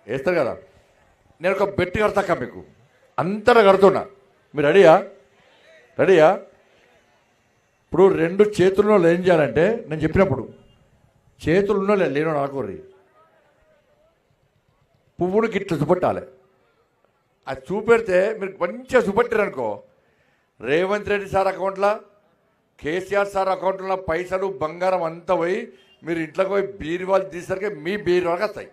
వేస్తారు కదా. నేను ఒక బెట్టి కడతాక మీకు అంతటా కడుతున్నా, మీరు రెడీయా? రెడీయా? ఇప్పుడు రెండు చేతుల్లో ఏం చేయాలంటే నేను చెప్పినప్పుడు చేతులు ఉన్నో లేనో నాకోరి పువ్వును గిట్ల చూపెట్టాలి. అది చూపెడితే మీరు మంచిగా చూపెట్టారనుకో, రేవంత్ రెడ్డి సార్ అకౌంట్లో, కేసీఆర్ సార్ అకౌంట్లో పైసలు బంగారం అంతా పోయి మీరు ఇంట్లోకి పోయి బీరువాళ్ళు తీసరికి మీ బీరువాళ్ళకి వస్తాయి.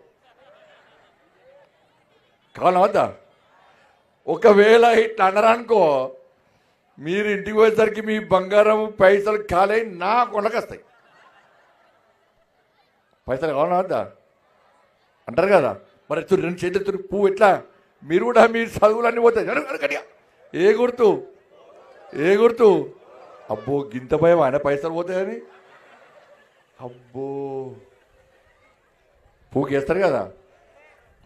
కావాలా వద్దా? ఒకవేళ ఇట్లా అన్నారనుకో, మీరు ఇంటికి పోయేసరికి మీ బంగారం పైసలు ఖాళీ నా కొండకు వస్తాయి. పైసలు కావాలా వద్దా అంటారు కదా. మరి రెండు చేతులు పువ్వు ఎట్లా మీరు కూడా మీ చదువులన్నీ పోతాయి. ఏ గుర్తు ఏ గుర్తు? అబ్బో గింత భయం ఆయన పైసలు పోతాయని. అబ్బో పువ్వుకి వేస్తారు కదా.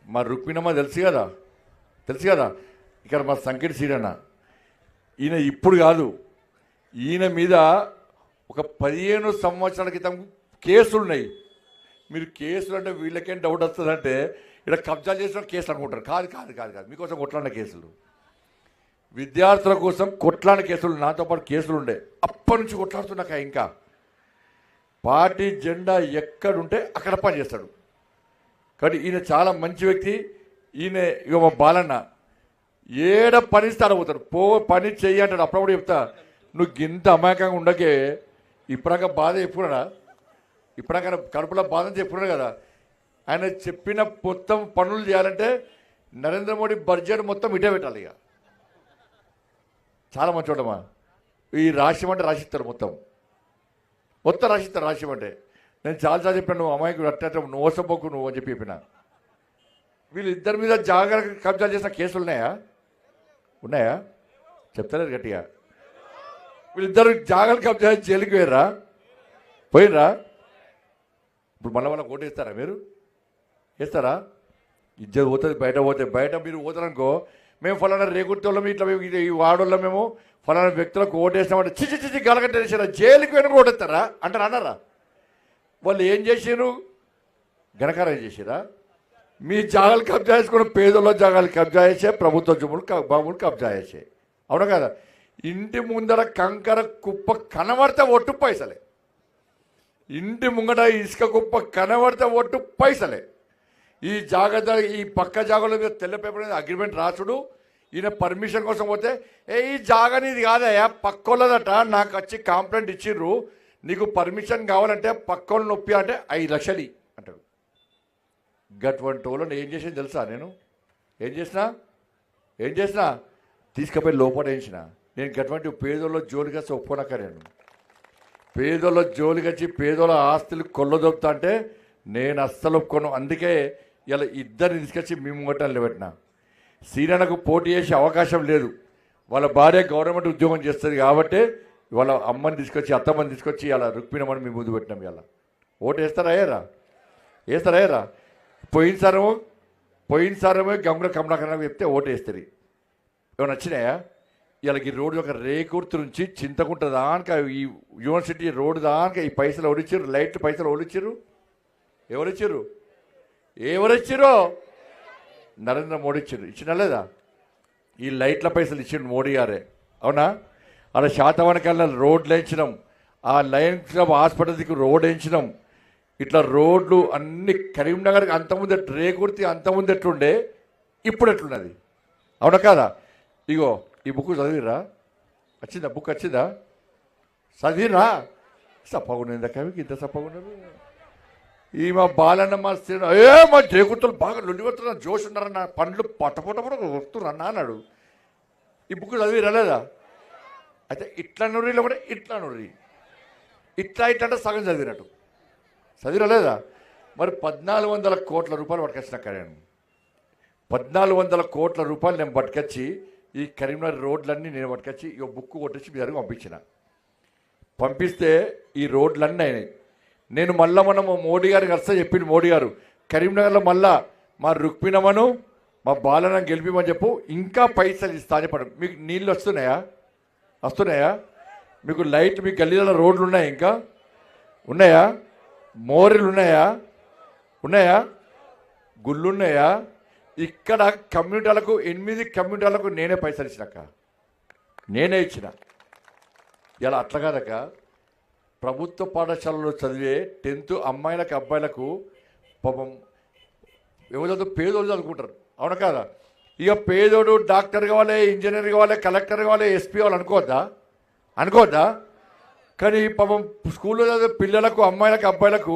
మా రుక్మిణమ్మ తెలుసు కదా, తెలుసు కదా. ఇక్కడ మా సంకెటి సీడన్న ఈయన ఇప్పుడు కాదు, ఈయన మీద ఒక 15 సంవత్సరాల క్రితం కేసులు ఉన్నాయి. మీరు కేసులు అంటే వీళ్ళకేం డౌట్ వస్తుందంటే ఇక్కడ కబ్జా చేసిన కేసులు అనుకుంటారు. కాదు కాదు కాదు కాదు మీకోసం కొట్లాడిన కేసులు, విద్యార్థుల కోసం కొట్లాడిన కేసులు, నాతో పాటు కేసులు ఉండే. అప్పటి నుంచి కొట్లాడుతున్నాక ఇంకా పార్టీ జెండా ఎక్కడుంటే అక్కడ పని చేస్తాడు. కాబట్టి ఈయన చాలా మంచి వ్యక్తి. ఈయన ఇక మా బాలన్న ఏడ పని పోతాడు, పని చెయ్యి అంటాడు. అప్పుడప్పుడు చెప్తా, నువ్వు గింత అమాయకంగా ఉండకే. ఇప్పటిదాకా బాధ చెప్పుకున్నాడా? ఇప్పటిదాకా కడుపులో బాధ చెప్పుకున్నాడు కదా. ఆయన చెప్పిన మొత్తం పనులు చేయాలంటే నరేంద్ర మోడీ బడ్జెట్ మొత్తం ఇటే పెట్టాలి. ఇక చాలా మంచి చూడమా, ఈ రాష్ట్రం అంటే రాసిస్తారు, మొత్తం మొత్తం రాసిస్తారు. రాష్ట్రం అంటే నేను చాలాసార్లు చెప్పాను, నువ్వు అమాయకుడు అట్ట నోసపోకు నువ్వు అని చెప్పిన. వీళ్ళిద్దరి మీద జాగ్రత్త కబ్జా చేసిన కేసులు ఉన్నాయా? ఉన్నాయా? చెప్తలేరు గట్టిగా. వీళ్ళిద్దరు జాగ్రత్త కబ్జా చేసి జైలుకి పోయిర్రా? పోయినరా? ఇప్పుడు మళ్ళీ వాళ్ళకి ఓటు వేస్తారా? మీరు వేస్తారా? ఇజ్జత్ పోతుంది, బయట పోతే. బయట మీరు పోతారనుకో, మేము ఫలానా రేగుర్తోళ్ళం ఇట్లా ఈ వాడోళ్ళం మేము ఫలానా వ్యక్తులకు ఓటు వేస్తామంటే చిచి చిచి గలగట్టేసారా, జైలుకి వెనుక ఓటేస్తారా అంటారు. అన్నారా? వాళ్ళు ఏం చేసారు? ఘనకారం చేసారా? మీ జాగాలు కబ్జా చేసుకుని పేదోళ్ళ జాగాలు కబ్జా చేసే, ప్రభుత్వ భూములు కబ్జా చేసే. అవునా కదా? ఇంటి ముందర కంకర కుప్ప కనబడితే ఒట్టు పైసలే. ఇంటి ముంగట ఇసుక కుప్ప కనబడితే ఒట్టు పైసలే. ఈ జాగ్రత్త ఈ పక్క జాగాలో మీద తెల్ల పేపర్ మీద అగ్రిమెంట్ రాసుడు. ఈయన పర్మిషన్ కోసం పోతే, ఈ జాగా నీది కాదయా పక్కోళ్ళదట, నాకు వచ్చి కంప్లైంట్ ఇచ్చిర్రు, నీకు పర్మిషన్ కావాలంటే పక్కోళ్ళు నొప్పి అంటే 5 లక్షలు అంటాడు. గటువంటి వాళ్ళని ఏం చేసింది తెలుసా? నేను ఏం చేసినా తీసుకుపోయి లోపల వేయించిన. నేను గటువంటి పేదోళ్ళ జోలికి వచ్చి ఒప్పుకోనక్క. నేను పేదోళ్ళ జోలికి వచ్చి పేదోళ్ళ ఆస్తులు కొల్లదొప్పుతా అంటే నేను అస్సలు ఒప్పుకోను. అందుకే ఇలా ఇద్దరిని తీసుకొచ్చి మేము ముంగటాలు నిలబెట్టిన. సీనన్నకు పోటీ చేసే అవకాశం లేదు, వాళ్ళ భార్య గవర్నమెంట్ ఉద్యోగం చేస్తుంది కాబట్టి వాళ్ళ అమ్మని తీసుకొచ్చి అత్తమ్మని తీసుకొచ్చి ఇలా రుక్మిణమ్మని మేము ముందు పెట్టినాం. ఇలా ఓటు వేస్తారా? వేస్తారా? పోయినసారేమో గంగుల కమలాకరణ చెప్తే ఓటు వేస్తుంది. ఏమైనా వచ్చినాయా? వీళ్ళకి రోడ్డు ఒక రేకుర్తి నుంచి చింతకుంట దానిక ఈ యూనివర్సిటీ రోడ్డు దానిక ఈ పైసలు ఓడిచ్చారు, లైట్లు పైసలు ఓడిచ్చారు. ఎవరిచ్చారో? నరేంద్ర మోడీ ఇచ్చారు. ఇచ్చినా లేదా? ఈ లైట్ల పైసలు ఇచ్చిండు మోడీ గారే. అవునా? అలా శాతవనకల్లా రోడ్లు వేయించినాం, ఆ లయన్స్ క్లబ్ హాస్పిటల్ దిక్కు రోడ్ వేయించినాం. ఇట్లా రోడ్లు అన్ని కరీంనగర్కి అంతకుముందు రేకుర్తి అంతకుముందు ఎట్లుండే, ఇప్పుడు ఎట్లున్నది. అవునా కాదా? ఇగో ఈ బుక్ చదివిరా? వచ్చిందా? బుక్ వచ్చిందా? చదివిరా? సప్పగున్నది కవికి ఇంత సప్పగున్నది. ఈ మా బాలన్న మా మా రేకుర్తులు బాగా లొల్లి వస్తున్నా, జోష్ ఉన్నారన్న, పండ్లు పట్టపొట్ట వస్తున్నా అన్నాడు. ఈ బుక్ చదివిరా లేదా? అయితే ఇట్లా నూరి లేకుంటే ఇట్లా నూరి, ఇట్లా అంటే సగం చదివినట్టు. చదివిరా లేదా? మరి 1400 కోట్ల రూపాయలు పట్టుకొచ్చినాక నేను 1400 కోట్ల రూపాయలు నేను పట్టుకొచ్చి ఈ కరీంనగర్ రోడ్లన్నీ నేను పట్టుకొచ్చి ఇక బుక్ కొట్టించి మీ దగ్గర పంపిస్తే ఈ రోడ్లన్నీ అయినాయి. నేను మళ్ళీ మనము మోడీ గారికి వస్తే చెప్పింది మోడీ గారు, కరీంనగర్లో మళ్ళా మా రుక్మిణమ్మను మా బాలన గెలిపిమని చెప్పు, ఇంకా పైసలు ఇస్తా అని చెప్పడం. మీకు నీళ్ళు వస్తున్నాయా? మీకు లైట్, మీకు గల్లీలలో రోడ్లు ఉన్నాయా? ఇంకా ఉన్నాయా? మోరీలు ఉన్నాయా? గుళ్ళున్నాయా? ఇక్కడ కమ్యూనిటీలకు 8 కమ్యూనిటీలకు నేనే పైసలు ఇచ్చినాక, నేనే ఇచ్చిన. ఇలా అట్లా కాదక ప్రభుత్వ పాఠశాలలో చదివే 10th అమ్మాయిలకు అబ్బాయిలకు పాపం ఎవరు పేదోళ్ళు చదువుకుంటారు, అవునా కాదా? ఇక పేదోడు డాక్టర్ కావాలి, ఇంజనీర్ కావాలి, కలెక్టర్ కావాలి, ఎస్పీ కావాలి అనుకోవద్దా? కానీ పాపం స్కూల్లో చదివే పిల్లలకు అమ్మాయిలకు అబ్బాయిలకు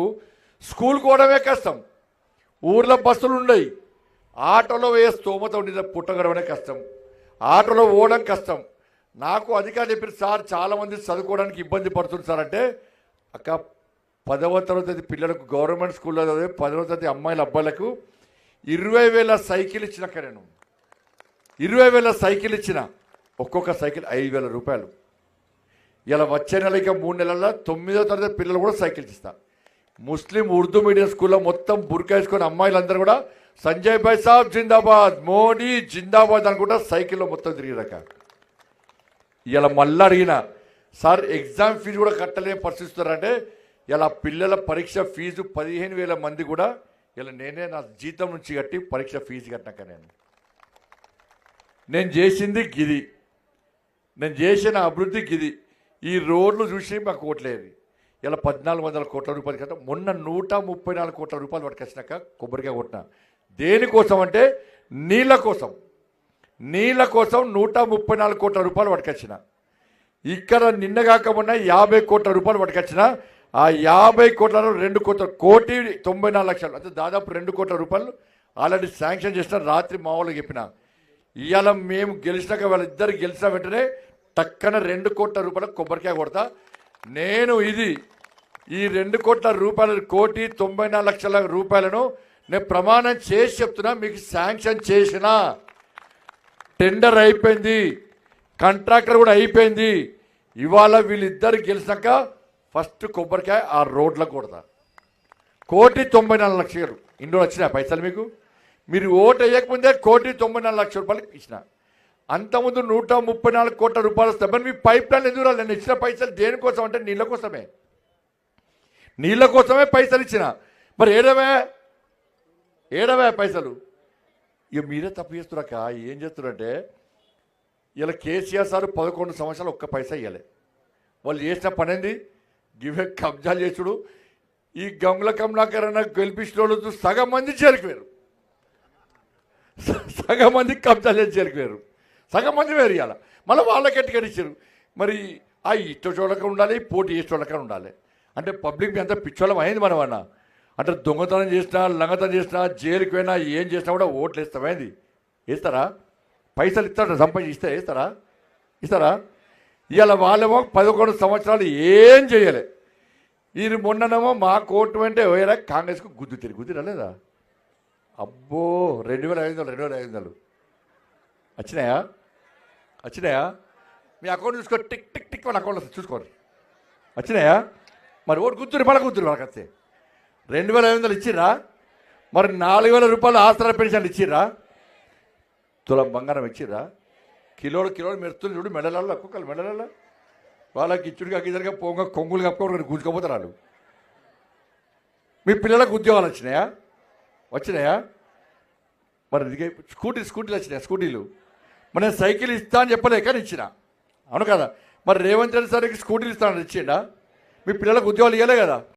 స్కూల్కి పోవడమే కష్టం. ఊర్లో బస్సులు ఉండయి, ఆటోలో వేసే స్తోమత ఉండి పుట్టగడమనే కష్టం, ఆటోలో పోవడం కష్టం. నాకు అధికారులు చెప్పారు, సార్ చాలామంది చదువుకోవడానికి ఇబ్బంది పడుతుంది సార్ అంటే, అక్క 10వ తరగతి పిల్లలకు గవర్నమెంట్ స్కూల్లో చదివే 10వ తరగతి అమ్మాయిల అబ్బాయిలకు 20,000 సైకిల్ ఇచ్చినాక, నేను 20,000 సైకిల్ ఇచ్చిన, ఒక్కొక్క సైకిల్ 5,000 రూపాయలు. ఇలా వచ్చే నెల ఇక 3 నెలల్లో 9వ తరగతి పిల్లలు కూడా సైకిల్స్ ఇస్తా. ముస్లిం ఉర్దూ మీడియం స్కూల్లో మొత్తం బుర్కా వేసుకొని అమ్మాయిలందరూ కూడా సంజయ్ భాయ్ సాబ్ జిందాబాద్, మోడీ జిందాబాద్ అనుకుంటా సైకిల్లో మొత్తం తిరిగిరాక. ఇలా మళ్ళీ అడిగిన, సార్ ఎగ్జామ్ ఫీజు కూడా కట్టలేని పరిస్థితున్నారంటే, ఇలా పిల్లల పరీక్ష ఫీజు 15,000 మంది కూడా ఇలా నేనే నా జీతం నుంచి కట్టి పరీక్ష ఫీజు కట్టినాక నేను చేసింది గిది, నేను చేసిన అభివృద్ధి గిది. ఈ రోడ్లు చూసి మాకు ఓట్లేదు. ఇలా 1,400 కోట్ల రూపాయలు కదా, మొన్న 134 కోట్ల రూపాయలు పట్టుకొచ్చినాక కొబ్బరికాయ కొట్టిన. దేనికోసం అంటే నీళ్ళ కోసం 134 కోట్ల రూపాయలు పట్టుకొచ్చిన. ఇక్కడ నిన్న కాక మొన్న 50 కోట్ల రూపాయలు పట్టుకొచ్చిన. ఆ 50 కోట్లలో 2,94,00,000 అంటే దాదాపు 2 కోట్ల రూపాయలు ఆల్రెడీ శాంక్షన్ చేసిన. రాత్రి మా వాళ్ళకి చెప్పిన, ఇవాళ మేము గెలిచినాక వాళ్ళిద్దరు గెలిచిన వెంటనే టక్కన 2 కోట్ల రూపాయలకు కొబ్బరికాయ కొడతా. నేను ఈ 2 కోట్ల రూపాయలు 1,94,00,000 రూపాయలను నేను ప్రమాణం చేసి చెప్తున్నా, మీకు శాంక్షన్ చేసిన. టెండర్ అయిపోయింది, కాంట్రాక్టర్ కూడా అయిపోయింది. ఇవాళ వీళ్ళిద్దరు గెలిచినాక ఫస్ట్ కొబ్బరికాయ ఆ రోడ్లకు కొడతా. 1,94,00,000 ఇందులో వచ్చినాయి పైసలు మీకు. మీరు ఓటు వేయకముందే 1,94,00,000 రూపాయలు ఇచ్చిన. అంతకుముందు 134 కోట్ల రూపాయలు వస్తాయి. మరి మీ పైప్ లైన్ ఎందుకు రాలేదు? నేను ఇచ్చిన పైసలు దేనికోసం అంటే నీళ్ళ కోసమే పైసలు ఇచ్చిన. మరి ఏడవే పైసలు. ఇక మీరే తప్పు చేస్తున్నాక ఏం చేస్తున్నారంటే, ఇలా కేసీఆర్ సార్ 11 సంవత్సరాలు ఒక్క పైసా ఇవ్వలే. వాళ్ళు చేసిన పని ఏంది? గివే కబ్జాలు చేసుడు. ఈ గంగుల కమలాకరణ గెలిపించిన వాళ్ళు సగం మంది చేరికిపోయారు, సగం మంది కబ్జాలు చేసి చేరికిపోయారు, సగం మంది వేరు. ఇవ్వాలి మళ్ళీ వాళ్ళకి ఎట్టుకడిచ్చారు. మరి ఆ ఇష్టోళ్ళక ఉండాలి, పోటీ చేసేటోళ్ళక ఉండాలి. అంటే పబ్లిక్ మీ అంతా పిచ్చోళ్ళం అయింది మనం అన్న. అంటే దొంగతనం చేసినా, లంగతనం చేసినా, జైలుకి పోయినా, ఏం చేసినా కూడా ఓట్లు వేస్తామైంది. వేస్తారా? పైసలు ఇస్తారా? సంపాదించి ఇస్తారా? ఇవాళ వాళ్ళేమో 11 సంవత్సరాలు ఏం చేయలే. ఇది మొన్ననేమో మా కోర్టు అంటే వేరే కాంగ్రెస్కు గుద్దురా లేదా? అబ్బో 2,500 వచ్చినాయా? మీ అకౌంట్ చూసుకో, టిక్ టిక్ టిక్ వాళ్ళ అకౌంట్ వస్తుంది చూసుకోండి. వచ్చినాయా? మరి ఓటు మళ్ళీ వాళ్ళకి వస్తే 2,500 ఇచ్చిర్రా? మరి 4,000 రూపాయలు ఆసరా పెన్షన్లు ఇచ్చిర్రా? తులం బంగారం ఇచ్చిర్రా? కిలోలు మెరుతులు చూడు, మెడలలో ఒక్కొక్కరు మెడలలో వాళ్ళకి ఇచ్చుడుగా ఇద్దరుగా పొంగ కొంగులు కప్పుకోవడం గుంజుకోపోతారు వాళ్ళు. మీ పిల్లలకు ఉద్యోగాలు వచ్చినాయా? మరి స్కూటీలు వచ్చినాయా? స్కూటీలు మరి నేను సైకిల్ ఇస్తా అని చెప్పలే, కానీ ఇచ్చిన, అవును కదా? మరి రేవంత్ రెడ్డి సార్కి స్కూటీలు ఇస్తానని ఇచ్చిండా? మీ పిల్లలకు ఉద్యోగాలు ఇవ్వలే కదా?